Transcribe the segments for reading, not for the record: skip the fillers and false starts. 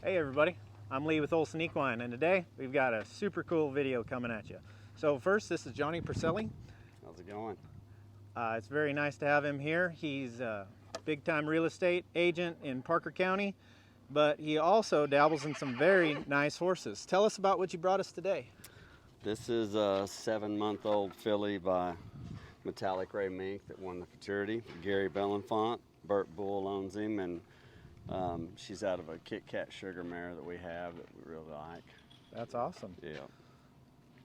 Hey everybody, I'm Lee with Olson Equine, and today we've got a super cool video coming at you. So first, this is Johnny Purcelli. How's it going? It's very nice to have him here. He's a big-time real estate agent in Parker County, but he also dabbles in some very nice horses. Tell us about what you brought us today. This is a 7-month-old filly by Metallic Ray Mink that won the futurity. Gary Bellenfant. Bert Bull owns him, and she's out of a Kit Kat sugar mare that we have that we really like. That's awesome. Yeah.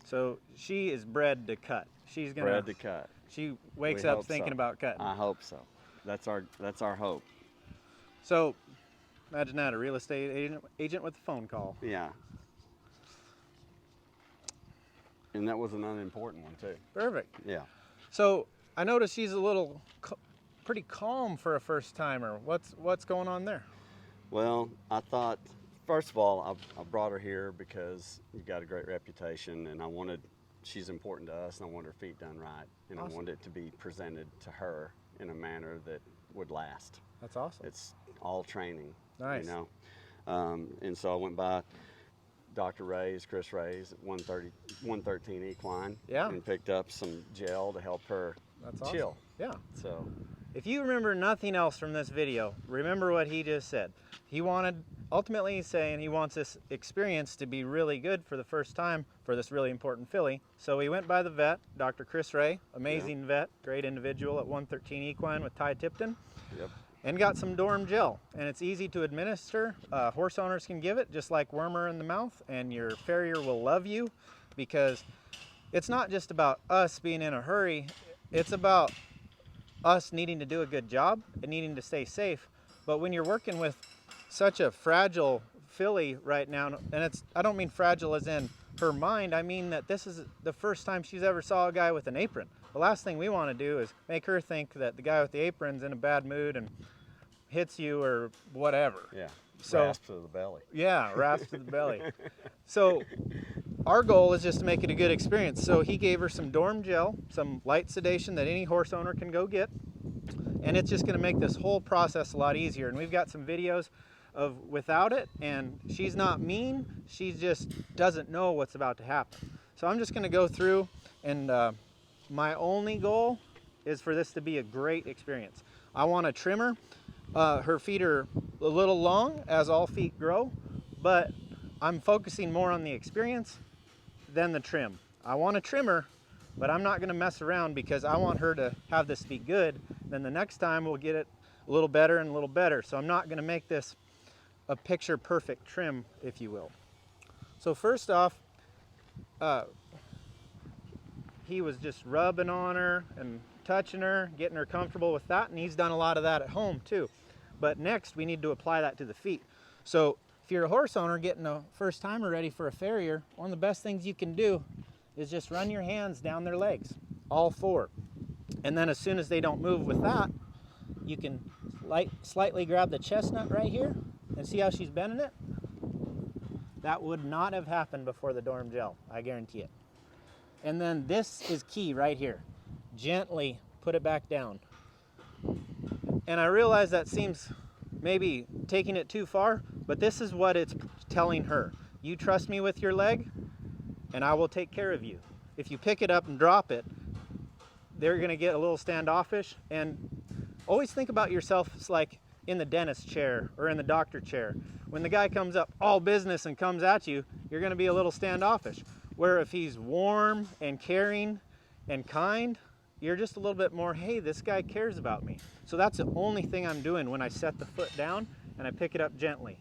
So she is bred to cut. She's gonna Bred to cut. She wakes We up hope thinking so. about cutting. I hope so. That's our hope. So imagine that, a real estate agent with a phone call. Yeah. And that was an unimportant one too. Perfect. Yeah. So I noticed she's a little pretty calm for a first timer. What's going on there? Well, I thought, first of all, I brought her here because you've got a great reputation, and she's important to us, and I wanted her feet done right, and Awesome. I wanted it to be presented to her in a manner that would last. That's awesome. It's all training, Nice. you know. And so I went by Dr. Ray's, Chris Ray's at 113 Equine, Yeah. and picked up some gel to help her That's awesome. chill. Yeah. So If you remember nothing else from this video, remember what he just said. Ultimately he's saying he wants this experience to be really good for the first time for this really important filly. So he went by the vet, Dr. Chris Ray, amazing vet, great individual at 113 Equine with Ty Tipton. Yep. And got some Dorm gel, and it's easy to administer. Horse owners can give it just like wormer in the mouth, and your farrier will love you, because it's not just about us being in a hurry, it's about us needing to do a good job and needing to stay safe. But when you're working with such a fragile filly right now, and I don't mean fragile as in her mind, I mean that this is the first time she's ever saw a guy with an apron. The last thing we want to do is make her think that the guy with the apron's in a bad mood and hits you or whatever. yeah, So rasp to the belly. yeah, rasp to the belly. So our goal is just to make it a good experience. So he gave her some Dorm gel, some light sedation that any horse owner can go get, and it's just going to make this whole process a lot easier. And we've got some videos of without it, and she's not mean, she just doesn't know what's about to happen. So I'm just going to go through, and my only goal is for this to be a great experience. I want to trim her. Her feet are a little long, as all feet grow, but I'm focusing more on the experience than the trim. I want to trim her, but I'm not going to mess around, because I want her to have this be good. Then the next time we'll get it a little better and a little better. So I'm not going to make this a picture perfect trim, if you will. So first off, he was just rubbing on her and touching her, getting her comfortable with that, and he's done a lot of that at home too. But next we need to apply that to the feet. So if you're a horse owner getting a first timer ready for a farrier, one of the best things you can do is just run your hands down their legs, all four. And then as soon as they don't move with that, you can slightly grab the chestnut right here, and see how she's bending it? That would not have happened before the Dorm gel, I guarantee it. And then this is key right here. Gently put it back down. And I realize that seems maybe taking it too far, but this is what it's telling her. You trust me with your leg, and I will take care of you. If you pick it up and drop it, they're gonna get a little standoffish. And always think about yourself as like in the dentist chair or in the doctor chair. When the guy comes up all business and comes at you, you're gonna be a little standoffish. Where if he's warm and caring and kind, you're just a little bit more, hey, this guy cares about me. So that's the only thing I'm doing when I set the foot down and I pick it up gently.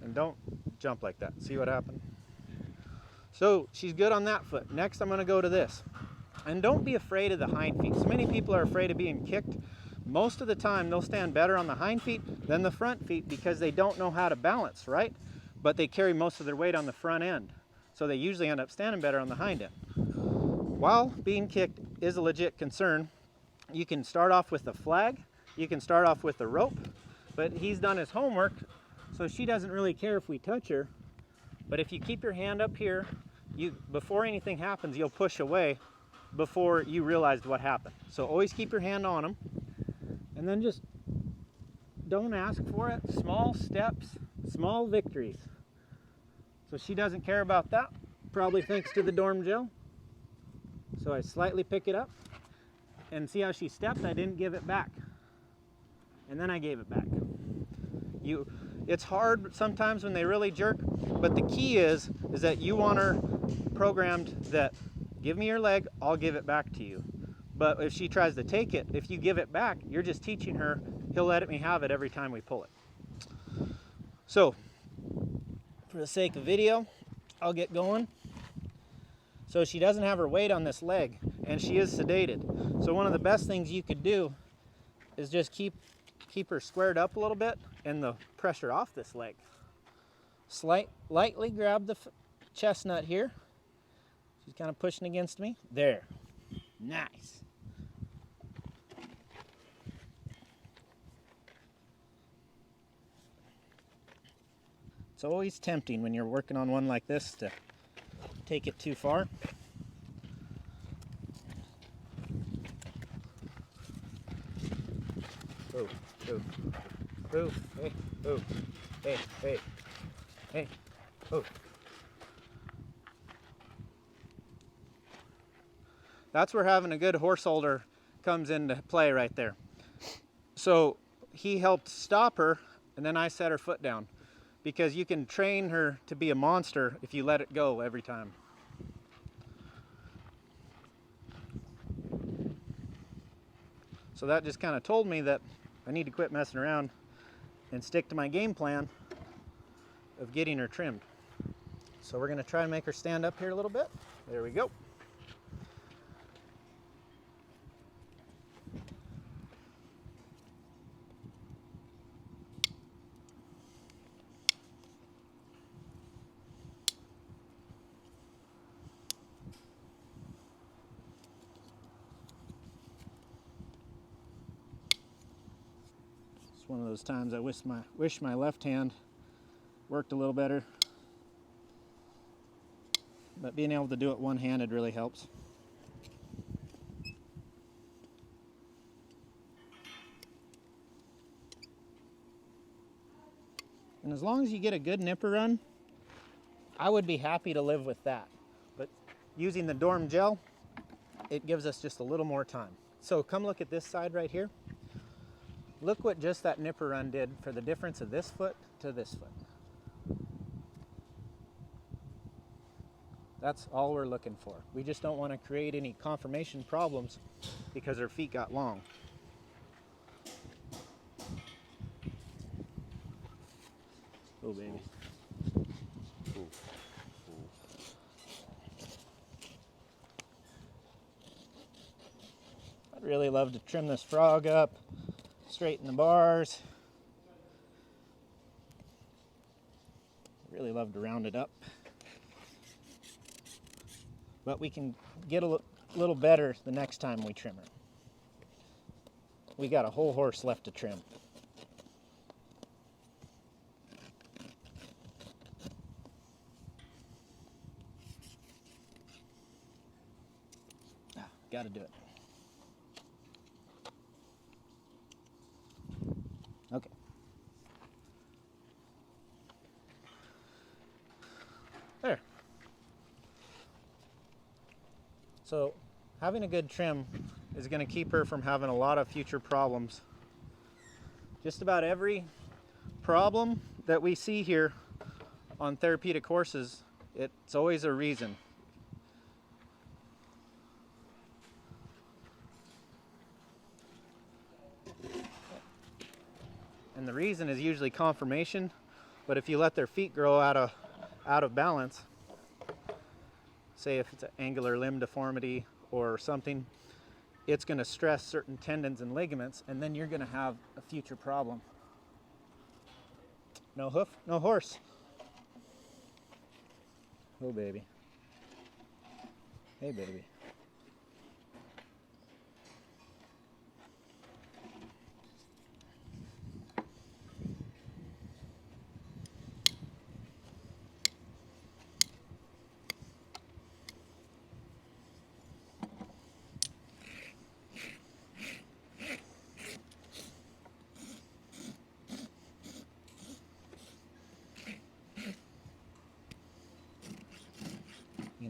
And don't jump like that. See what happened? So she's good on that foot. Next, I'm gonna go to this. And don't be afraid of the hind feet. So many people are afraid of being kicked. Most of the time, they'll stand better on the hind feet than the front feet, because they don't know how to balance, right? But they carry most of their weight on the front end. So they usually end up standing better on the hind end. While being kicked is a legit concern, you can start off with the flag, you can start off with the rope, but he's done his homework, so she doesn't really care if we touch her. But if you keep your hand up here, before anything happens, you'll push away before you realized what happened. So always keep your hand on them, and then just don't ask for it. Small steps, Small victories. So she doesn't care about that, probably thanks to the Dorm Gel. So I slightly pick it up, and see how she stepped? I didn't give it back. And then I gave it back. It's hard sometimes when they really jerk, but the key is that you want her programmed that, give me your leg, I'll give it back to you. But if she tries to take it, if you give it back, you're just teaching her, he'll let me have it every time we pull it. So, for the sake of video, I'll get going. So she doesn't have her weight on this leg, and she is sedated. So one of the best things you could do is just keep her squared up a little bit and the pressure off this leg. Lightly grab the chestnut here. She's kind of pushing against me. There. Nice. It's always tempting when you're working on one like this to take it too far. Ooh, ooh, ooh, hey, ooh, hey, hey, hey, ooh. That's where having a good horse holder comes into play right there. So he helped stop her, and then I set her foot down. Because you can train her to be a monster if you let it go every time. So that just kind of told me that I need to quit messing around and stick to my game plan of getting her trimmed. So we're going to try and make her stand up here a little bit. There we go. One of those times I wish my left hand worked a little better, but being able to do it one-handed really helps. And as long as you get a good nipper run, I would be happy to live with that. But using the Dorm Gel, it gives us just a little more time. So come look at this side right here. Look what just that nipper run did for the difference of this foot to this foot. That's all we're looking for. We just don't want to create any conformation problems because her feet got long. Oh, baby. I'd really love to trim this frog up. Straighten the bars. Really love to round it up. But we can get a little better the next time we trim her. We got a whole horse left to trim. Gotta do it. Okay. There. So having a good trim is going to keep her from having a lot of future problems. Just about every problem that we see here on therapeutic horses, it's always a reason. And the reason is usually conformation, but if you let their feet grow out of balance, say if it's an angular limb deformity or something, it's going to stress certain tendons and ligaments, and then you're going to have a future problem. No hoof, no horse. Oh, baby. Hey, baby.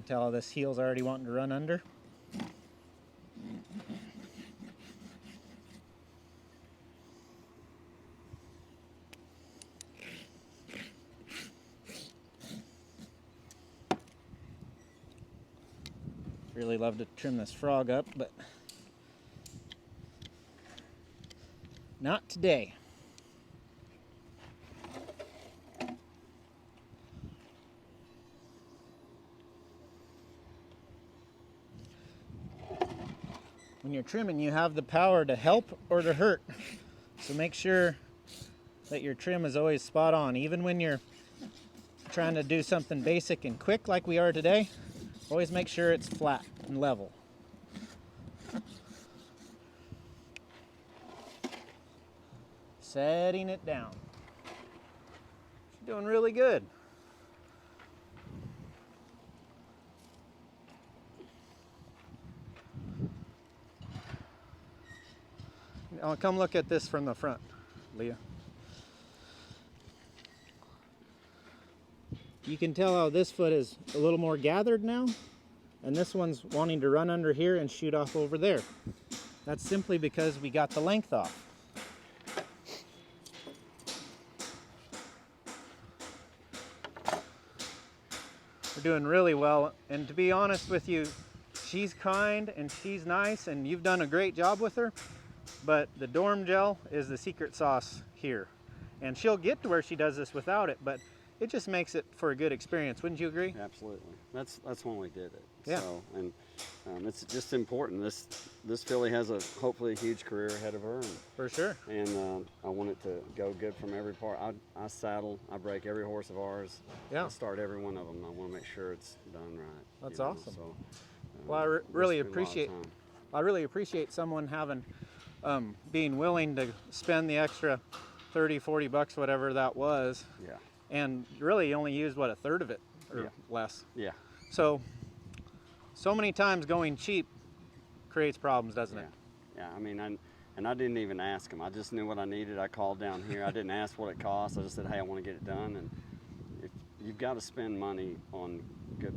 tell how this heel's already wanting to run under. Really love to trim this frog up, but not today. When you're trimming, you have the power to help or to hurt. So make sure that your trim is always spot on. Even when you're trying to do something basic and quick like we are today, always make sure it's flat and level. Setting it down. She's doing really good. Now come look at this from the front, Leah. You can tell how this foot is a little more gathered now, and this one's wanting to run under here and shoot off over there. That's simply because we got the length off. We're doing really well, and to be honest with you, she's kind and she's nice, and you've done a great job with her, but the Dorm gel is the secret sauce here. And she'll get to where she does this without it, but it just makes it for a good experience. Wouldn't you agree? Absolutely. That's when we did it. Yeah. So, and it's just important. This filly has hopefully a huge career ahead of her. And, For sure. And I want it to go good from every part. I saddle. I break every horse of ours. Yeah. I start every one of them. I want to make sure it's done right. That's you know, awesome. So, Well, I we really spend a lot of appreciate. time. I really appreciate someone having, being willing to spend the extra 30, 40 bucks, whatever that was. Yeah. And really only used, what, a third of it or Yeah. less. Yeah. So many times going cheap creates problems, doesn't Yeah. it? Yeah. I mean, I didn't even ask him. I just knew what I needed. I called down here. I didn't ask what it cost. I just said, hey, I want to get it done. And if you've got to spend money on good,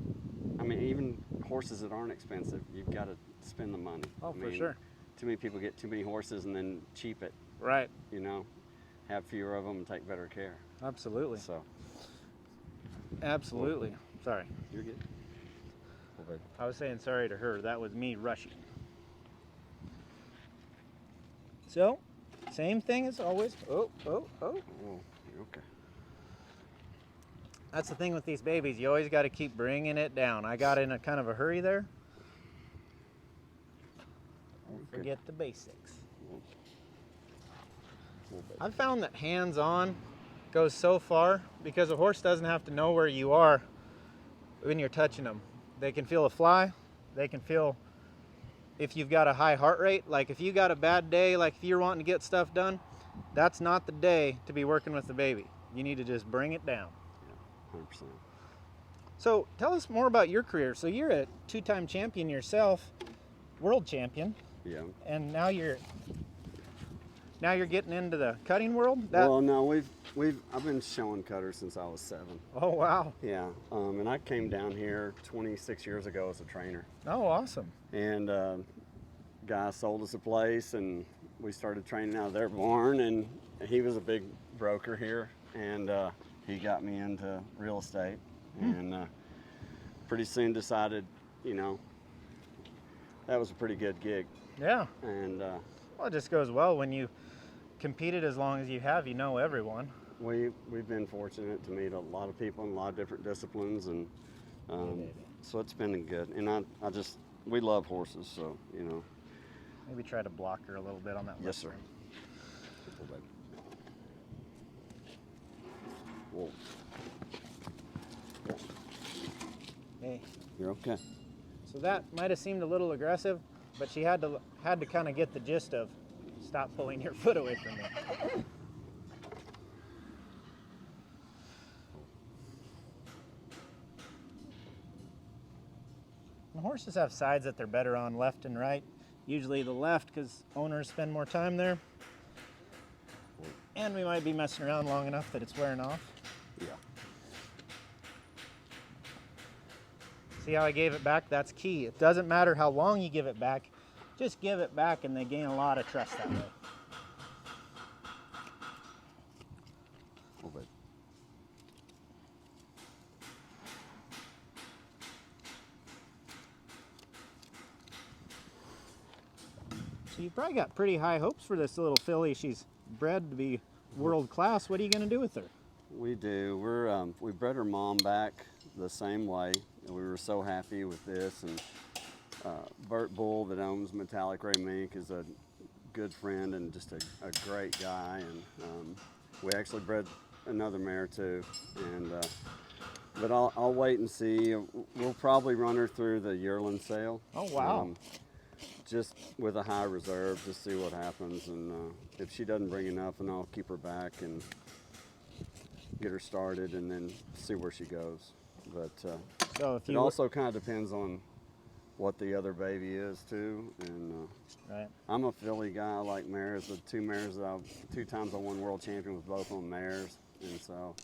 I mean, even horses that aren't expensive, you've got to spend the money. Oh, I for mean, sure. Too many people get too many horses and then cheap it. Right. You know, have fewer of them and take better care. Absolutely. So. Absolutely. Sorry. You're good. Well, I was saying sorry to her. That was me rushing. So, same thing as always. Oh. oh, you're okay. That's the thing with these babies. You always got to keep bringing it down. I got in a kind of a hurry there. Don't Okay. forget the basics. Well, I've found that hands-on goes so far because a horse doesn't have to know where you are when you're touching them. They can feel a fly. They can feel if you've got a high heart rate. Like if you got a bad day, like if you're wanting to get stuff done, that's not the day to be working with the baby. You need to just bring it down. 100%. So tell us more about your career. So you're a two-time champion yourself, world champion, Yeah. and now you're getting into the cutting world. Well, no, I've been showing cutters since I was 7. Oh wow. Yeah. And I came down here 26 years ago as a trainer. Oh, awesome. And guy sold us a place, and we started training out of their barn. And he was a big broker here, and he got me into real estate. And pretty soon decided, you know, that was a pretty good gig. Yeah. And Well, it just goes well when you competed as long as you have. You know everyone. we've been fortunate to meet a lot of people in a lot of different disciplines, and so it's been good. And we love horses, so you know. Maybe try to block her a little bit on that. Yes, sir. Whoa. Hey. You're okay. So that might have seemed a little aggressive, but she had to kind of get the gist of stop pulling your foot away from me. And horses have sides that they're better on, left and right. Usually the left because owners spend more time there. And we might be messing around long enough that it's wearing off. Yeah. See how I gave it back? That's key. It doesn't matter how long you give it back. Just give it back and they gain a lot of trust that way. A little bit. So you've probably got pretty high hopes for this little filly. She's bred to be world class. What are you going to do with her? We do. We bred her mom back the same way, and we were so happy with this. And Bert Bull, that owns Metallic Ray Mink, is a good friend and just a great guy. And we actually bred another mare too. And but I'll wait and see. We'll probably run her through the yearling sale. Oh wow! Just with a high reserve to see what happens. And if she doesn't bring enough, then I'll keep her back and get her started, and then see where she goes. But so if it also kind of depends on what the other baby is too. And right. I'm a filly guy. I like mares. The two mares that two times I won world champion with both on mares, and so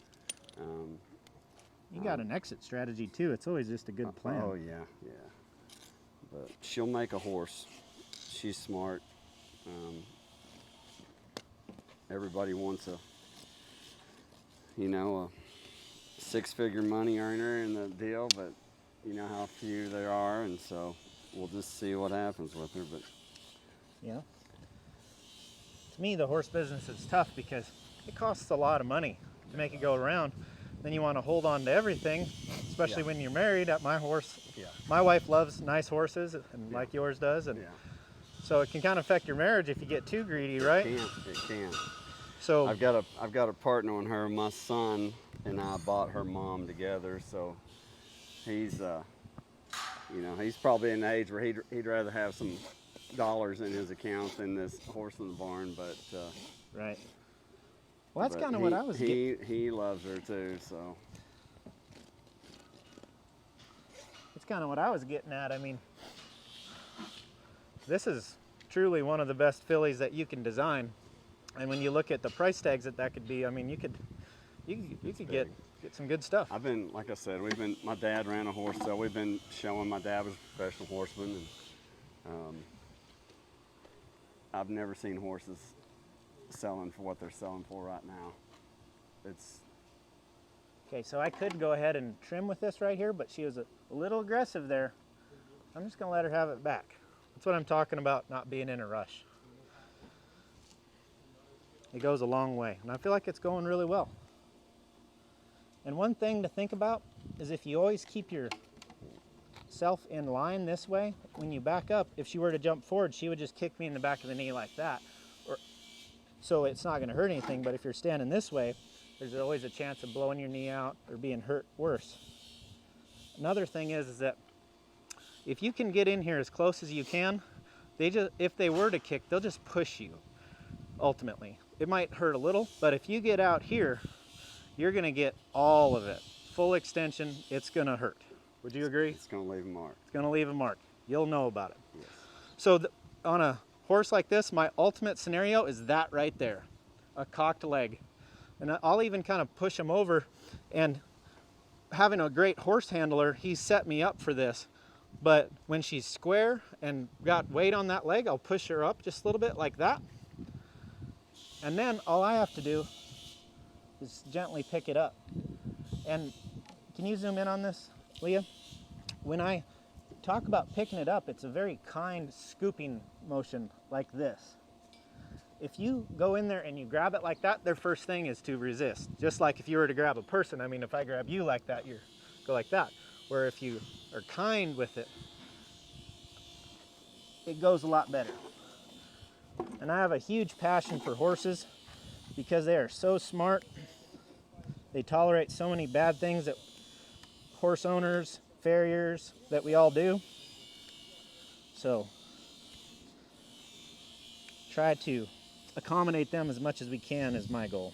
you got an exit strategy too. It's always just a good plan. Oh yeah, yeah. But she'll make a horse. She's smart. Everybody wants a six-figure money earner in the deal, but you know how few there are, and so we'll just see what happens with her. But yeah, to me, the horse business is tough because it costs a lot of money to make it go around. Then you want to hold on to everything, especially when you're married. At my horse, my wife loves nice horses, and like yours does, and so it can kind of affect your marriage if you get too greedy, right? It can. So I've got a partner on her. My son and I bought her mom together, so he's he's probably in the age where he'd rather have some dollars in his account than this horse in the barn. But right. Well, that's kind of what I was getting. He loves her too, so. That's kind of what I was getting at. I mean, this is truly one of the best fillies that you can design. And when you look at the price tags that could be, I mean, you could get some good stuff. Like I said, my dad ran a horse sale. We've been showing. My dad was a professional horseman, and I've never seen horses selling for what they're selling for right now. Okay, so I could go ahead and trim with this right here, but she was a little aggressive there. I'm just gonna let her have it back. That's what I'm talking about, not being in a rush. It goes a long way, and I feel like it's going really well. And one thing to think about is if you always keep yourself in line this way, when you back up, if she were to jump forward, she would just kick me in the back of the knee like that. So it's not going to hurt anything, but if you're standing this way, there's always a chance of blowing your knee out or being hurt worse. Another thing is that if you can get in here as close as you can, if they were to kick, they'll just push you, ultimately. It might hurt a little, but if you get out here, you're going to get all of it. Full extension, it's going to hurt. Would you agree? It's going to leave a mark. It's going to leave a mark. You'll know about it. Yes. So on a horse like this, my ultimate scenario is that right there, a cocked leg. And I'll even kind of push him over, and having a great horse handler, he set me up for this. But when she's square and got weight on that leg, I'll push her up just a little bit like that. And then all I have to do is gently pick it up. And can you zoom in on this, Leah? When I talk about picking it up, it's a very kind scooping motion like this. If you go in there and you grab it like that, their first thing is to resist. Just like if you were to grab a person, I mean, if I grab you like that, you go like that. Where if you are kind with it, it goes a lot better. And I have a huge passion for horses because they are so smart. They tolerate so many bad things that horse owners, farriers, that we all do. So try to accommodate them as much as we can is my goal.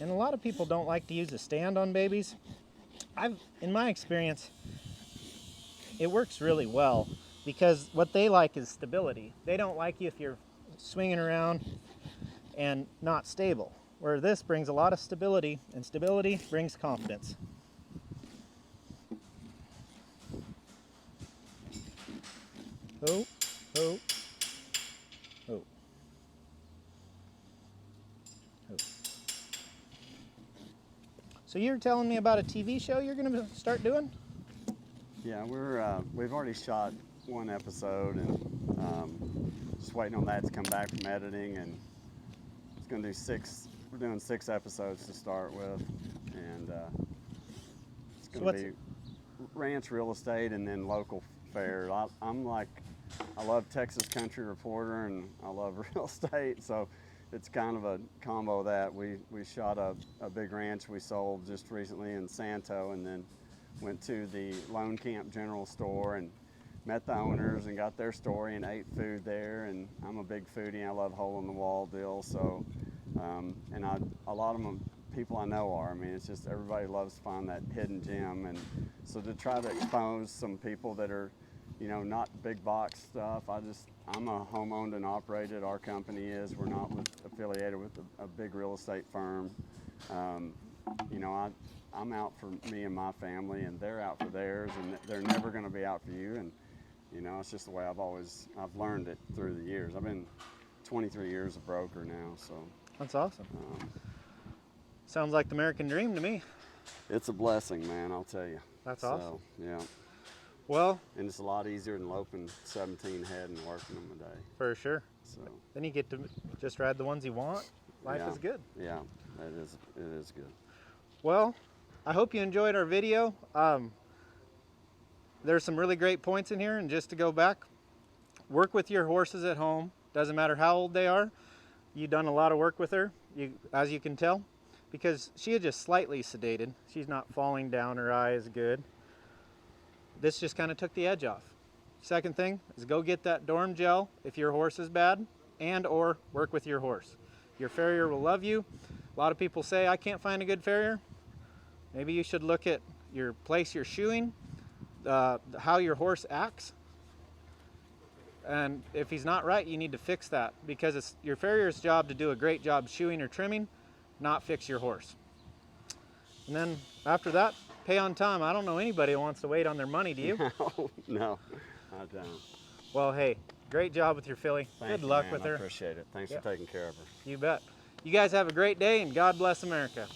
And a lot of people don't like to use a stand on babies. In my experience, it works really well because what they like is stability. They don't like you if you're swinging around and not stable, where this brings a lot of stability, and stability brings confidence. Oh, oh, oh, oh. So you're telling me about a TV show you're going to start doing? Yeah, we've already shot one episode, and just waiting on that to come back from editing, and it's going to do we're doing 6 episodes to start with, and it's going to be ranch real estate and then local fare. I love Texas Country Reporter and I love real estate, so it's kind of a combo of that. We shot a big ranch we sold just recently in Santo, and then went to the Lone Camp General Store and met the owners and got their story and ate food there. And I'm a big foodie. I love hole-in-the-wall deals. So, and a lot of them people I know are. I mean, it's just everybody loves to find that hidden gem. And so to try to expose some people that are, not big box stuff. I'm a home-owned and operated. Our company is. We're not affiliated with a big real estate firm. I'm out for me and my family, and they're out for theirs, and they're never going to be out for you. And it's just the way I've learned it through the years. I've been 23 years a broker now, so. That's awesome. Sounds like the American dream to me. It's a blessing, man, I'll tell you. That's awesome. Yeah. Well, and it's a lot easier than loping 17 head and working them a day. For sure. So then you get to just ride the ones you want. Life is good. Yeah, it is good. Well, I hope you enjoyed our video. There's some really great points in here, and just to go back, work with your horses at home. Doesn't matter how old they are. You've done a lot of work with her, as you can tell, because she is just slightly sedated. She's not falling down, her eye is good. This just kind of took the edge off. Second thing is go get that Dorm gel if your horse is bad, and or work with your horse. Your farrier will love you. A lot of people say, I can't find a good farrier. Maybe you should look at your place you're shoeing, how your horse acts. And if he's not right, you need to fix that, because it's your farrier's job to do a great job shoeing or trimming, not fix your horse. And then after that, pay on time. I don't know anybody who wants to wait on their money, do you? No, I don't. Well, hey, great job with your filly. Good luck with her. I appreciate it. Thanks for taking care of her. You bet. You guys have a great day, and God bless America.